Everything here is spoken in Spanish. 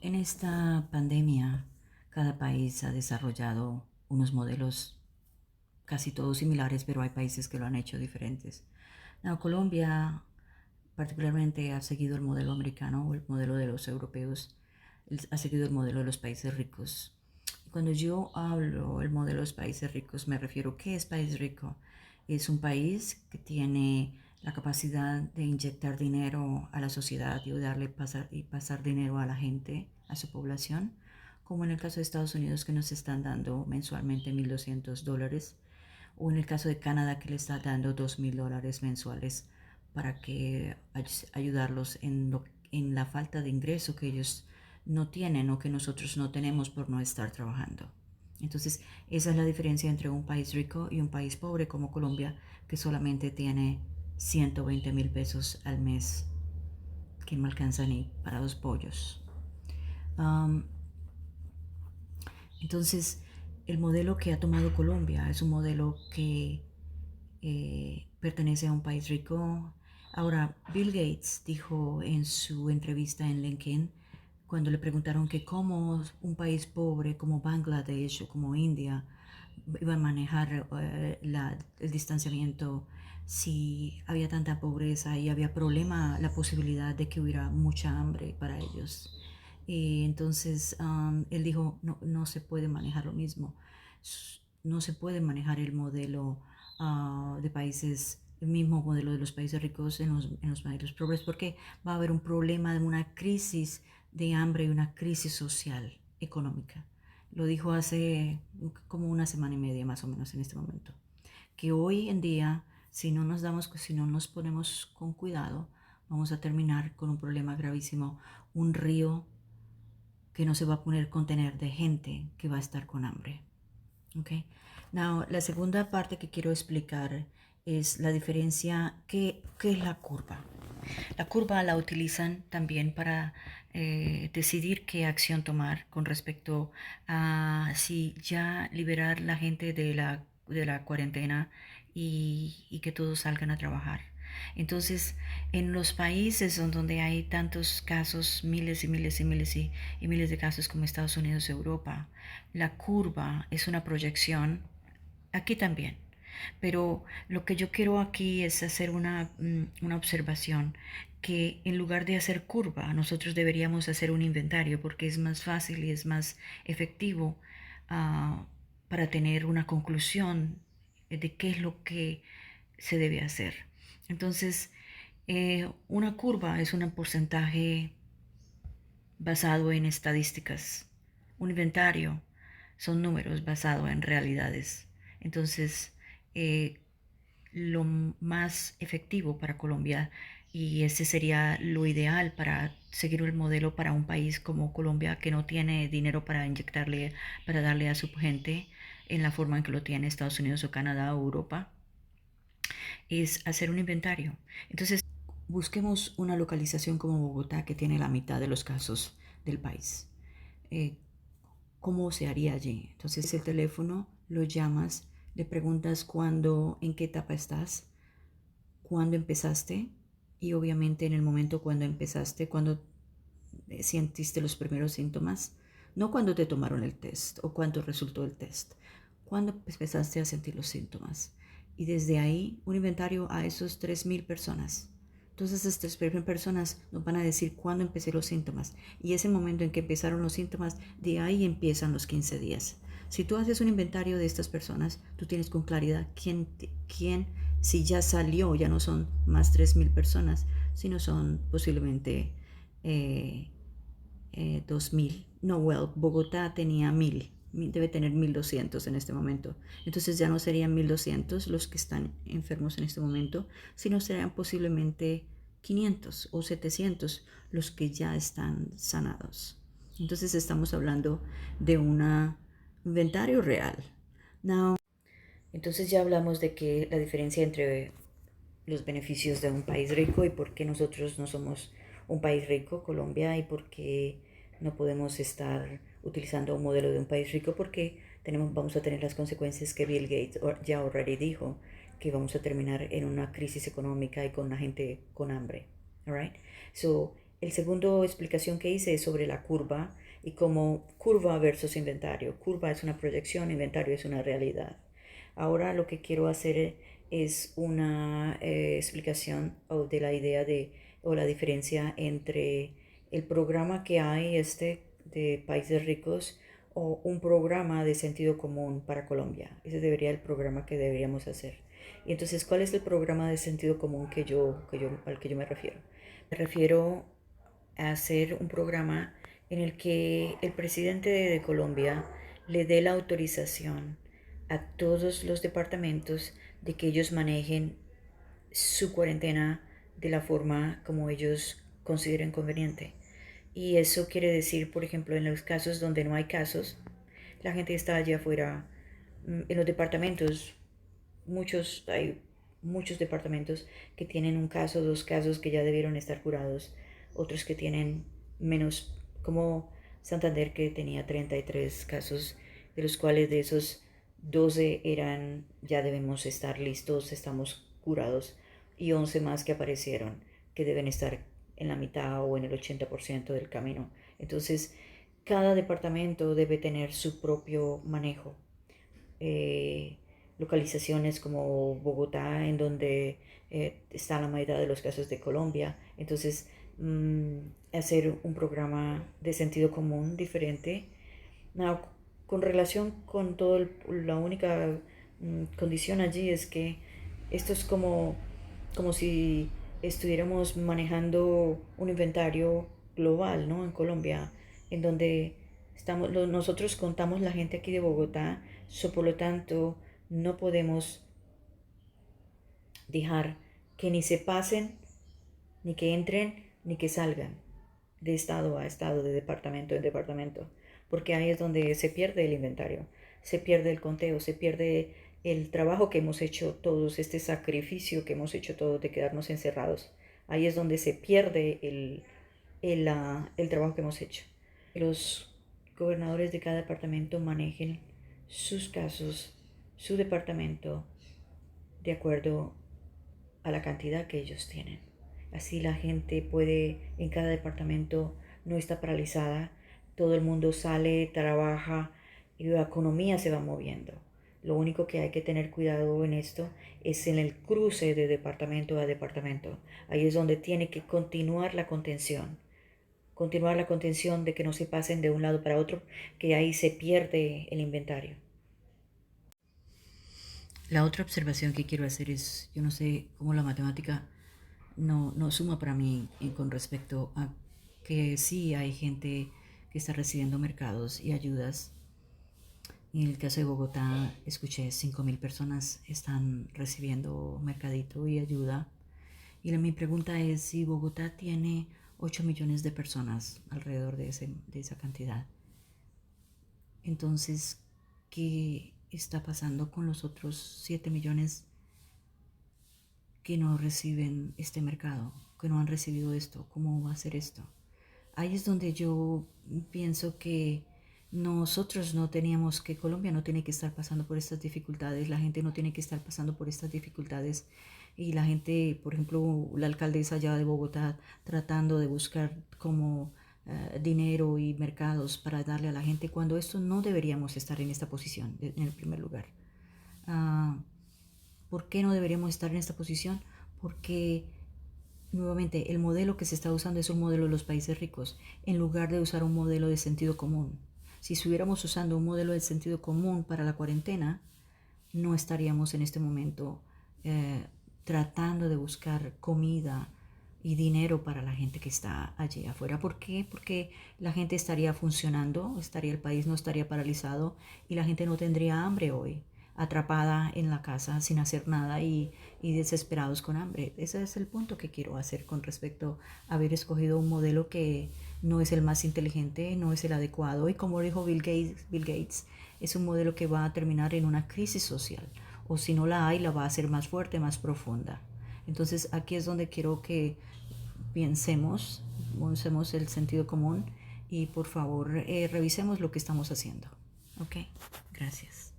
En esta pandemia, cada país ha desarrollado unos modelos casi todos similares, pero hay países que lo han hecho diferentes. Colombia particularmente ha seguido el modelo americano o el modelo de los europeos, ha seguido el modelo de los países ricos. Cuando yo hablo del modelo de los países ricos, me refiero a qué es país rico. Es un país que tiene la capacidad de inyectar dinero a la sociedad y darle pasar dinero a la gente, a su población, como en el caso de Estados Unidos que nos están dando mensualmente $1,200, o en el caso de Canadá que le está dando $2,000 mensuales para que ayudarlos en la falta de ingreso que ellos no tienen o que nosotros no tenemos por no estar trabajando. Entonces, esa es la diferencia entre un país rico y un país pobre como Colombia, que solamente tiene 120,000 pesos al mes, que no alcanza ni para 2 pollos. Um, entonces, el modelo que ha tomado Colombia es un modelo que pertenece a un país rico. Ahora, Bill Gates dijo en su entrevista en LinkedIn, cuando le preguntaron que cómo un país pobre como Bangladesh o como India iba a manejar el distanciamiento si había tanta pobreza y había problema, la posibilidad de que hubiera mucha hambre para ellos. Y entonces él dijo, no, no se puede manejar lo mismo, no se puede manejar el modelo de países, el mismo modelo de los países ricos en los países pobres, porque va a haber un problema de una crisis de hambre y una crisis social, económica. Lo dijo hace como una semana y media más o menos en este momento. Que hoy en día, si no nos ponemos con cuidado, vamos a terminar con un problema gravísimo, un río que no se va a poder contener de gente que va a estar con hambre. Okay. Now, la segunda parte que quiero explicar es la diferencia, ¿qué es la curva? La curva la utilizan también para decidir qué acción tomar con respecto a si ya liberar la gente de la cuarentena y que todos salgan a trabajar. Entonces, en los países donde hay tantos casos, miles y miles y miles y miles de casos como Estados Unidos, Europa, la curva es una proyección, aquí también. Pero lo que yo quiero aquí es hacer una observación que en lugar de hacer curva, nosotros deberíamos hacer un inventario porque es más fácil y es más efectivo para tener una conclusión de qué es lo que se debe hacer. Entonces, una curva es un porcentaje basado en estadísticas. Un inventario son números basados en realidades. Entonces, eh, lo más efectivo para Colombia, y ese sería lo ideal para seguir el modelo para un país como Colombia que no tiene dinero para inyectarle, para darle a su gente en la forma en que lo tiene Estados Unidos o Canadá o Europa, es hacer un inventario. Entonces, busquemos una localización como Bogotá que tiene la mitad de los casos del país. Eh, ¿Cómo se haría allí? Entonces el teléfono, lo llamas, le preguntas cuándo, en qué etapa estás, cuándo empezaste y obviamente en el momento cuando empezaste, cuando sentiste los primeros síntomas, no cuando te tomaron el test o cuándo resultó el test, cuando empezaste a sentir los síntomas. Y desde ahí un inventario a esos 3,000 personas. Entonces esas 3,000 personas nos van a decir cuándo empecé los síntomas. Y ese momento en que empezaron los síntomas, de ahí empiezan los 15 días. Si tú haces un inventario de estas personas, tú tienes con claridad quién si ya salió, ya no son más 3,000 personas, sino son posiblemente 2,000. No, well, Bogotá tenía 1,000, debe tener 1,200 en este momento. Entonces ya no serían 1,200 los que están enfermos en este momento, sino serían posiblemente 500 o 700 los que ya están sanados. Entonces estamos hablando de un inventario real. Now, entonces ya hablamos de que la diferencia entre los beneficios de un país rico y por qué nosotros no somos un país rico, Colombia, y por qué no podemos estar utilizando un modelo de un país rico porque vamos a tener las consecuencias que Bill Gates ya already dijo, que vamos a terminar en una crisis económica y con la gente con hambre. All right? So, El segundo explicación que hice es sobre la curva y como curva versus inventario. Curva es una proyección, inventario es una realidad. Ahora lo que quiero hacer es una explicación de la idea o la diferencia entre el programa que hay de países ricos o un programa de sentido común para Colombia. Ese debería el programa que deberíamos hacer. Y entonces, ¿cuál es el programa de sentido común al que yo me refiero? Me refiero a hacer un programa en el que el presidente de Colombia le dé la autorización a todos los departamentos de que ellos manejen su cuarentena de la forma como ellos consideren conveniente. Y eso quiere decir, por ejemplo, en los casos donde no hay casos, la gente está allá afuera, en los departamentos, hay muchos departamentos que tienen un caso, dos casos que ya debieron estar curados, otros que tienen menos, como Santander que tenía 33 casos, de los cuales de esos 12 eran ya debemos estar listos, estamos curados, y 11 más que aparecieron que deben estar en la mitad o en el 80% del camino. Entonces, cada departamento debe tener su propio manejo. Localizaciones como Bogotá, en donde está la mayoría de los casos de Colombia. Entonces, hacer un programa de sentido común diferente. Now, con relación con todo, la única condición allí es que esto es como si estuviéramos manejando un inventario global, ¿no? En Colombia, en donde nosotros contamos la gente aquí de Bogotá, por lo tanto no podemos dejar que ni se pasen, ni que entren, ni que salgan de estado a estado, de departamento en departamento, porque ahí es donde se pierde el inventario, se pierde el conteo, se pierde el trabajo que hemos hecho todos, este sacrificio que hemos hecho todos de quedarnos encerrados. Ahí es donde se pierde el trabajo que hemos hecho. Los gobernadores de cada departamento manejen sus casos, su departamento, de acuerdo a la cantidad que ellos tienen. Así la gente puede, en cada departamento, no está paralizada, todo el mundo sale, trabaja y la economía se va moviendo. Lo único que hay que tener cuidado en esto es en el cruce de departamento a departamento. Ahí es donde tiene que continuar la contención. Continuar la contención de que no se pasen de un lado para otro, que ahí se pierde el inventario. La otra observación que quiero hacer es, yo no sé cómo la matemática no suma para mí con respecto a que sí hay gente que está recibiendo mercados y ayudas. En el caso de Bogotá, escuché 5.000 personas están recibiendo mercadito y ayuda. Y mi pregunta es si Bogotá tiene 8 millones de personas alrededor de esa cantidad. Entonces, ¿qué está pasando con los otros 7 millones que no reciben este mercado, que no han recibido esto? ¿Cómo va a ser esto? Ahí es donde yo pienso que nosotros no teníamos, que Colombia no tiene que estar pasando por estas dificultades, la gente no tiene que estar pasando por estas dificultades y la gente, por ejemplo, la alcaldesa allá de Bogotá tratando de buscar como dinero y mercados para darle a la gente, cuando esto no deberíamos estar en esta posición en el primer lugar. Uh, ¿Por qué no deberíamos estar en esta posición? Porque nuevamente el modelo que se está usando es un modelo de los países ricos en lugar de usar un modelo de sentido común. Si estuviéramos usando un modelo de sentido común para la cuarentena, no estaríamos en este momento tratando de buscar comida y dinero para la gente que está allí afuera. ¿Por qué? Porque la gente estaría funcionando, el país no estaría paralizado y la gente no tendría hambre hoy, atrapada en la casa sin hacer nada y desesperados con hambre. Ese es el punto que quiero hacer con respecto a haber escogido un modelo que no es el más inteligente, no es el adecuado y como dijo Bill Gates, es un modelo que va a terminar en una crisis social o si no la hay, la va a hacer más fuerte, más profunda. Entonces aquí es donde quiero que usemos el sentido común y por favor revisemos lo que estamos haciendo. Ok, gracias.